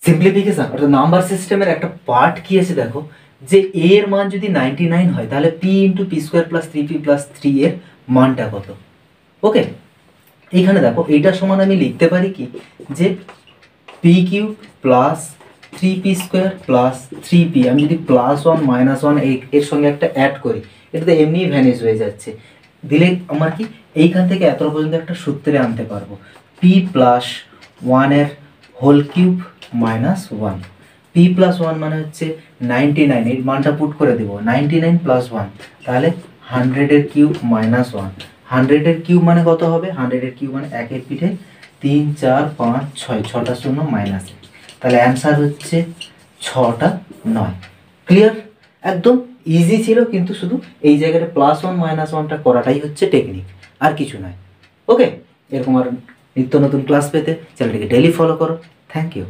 Simplification অর্থাৎ number সিস্টেমের একটা পার্ট কি আছে দেখো, যে এ এর মান যদি 99 হয় তাহলে P into P square plus 3p plus 3 এর মানটা কত। ওকে, এইখানে দেখো এইটার সমান আমি লিখতে পারি কি, যে P cube plus 3p square plus 3p, আমি যদি +1 -1 এর সঙ্গে একটা অ্যাড করি, এটা তো এমনিই ভ্যানিশ হয়ে যাচ্ছে, দিলে আমার কি এইখান থেকে এত পর্যন্ত একটা সূত্রে আনতে পারবো, p প্লাস 1 এর whole cube minus 1, p plus 1 মানে হচ্ছে 99, এর মানটা পুট করে দেবো 99 প্লাস 1, তাহলে 100 এর কিউব মাইনাস 1, 100 এর কিউব মানে কত হবে, 100 এর কিউব মানে 1 এর পিঠে 3 4 5 6, 6টা শূন্য মাইনাস, তাহলে অ্যান্সার হচ্ছে 6টা 9। ক্লিয়ার? একদম ইজি ছিল, কিন্তু শুধু এই জায়গাটা +1 -1টা করাটাই হচ্ছে টেকনিক, আর কিছু নয়। ওকে, এরকম আর নিত্য নতুন ক্লাস পেতে চ্যানেলটিকে ডেইলি ফলো করো। Thank you.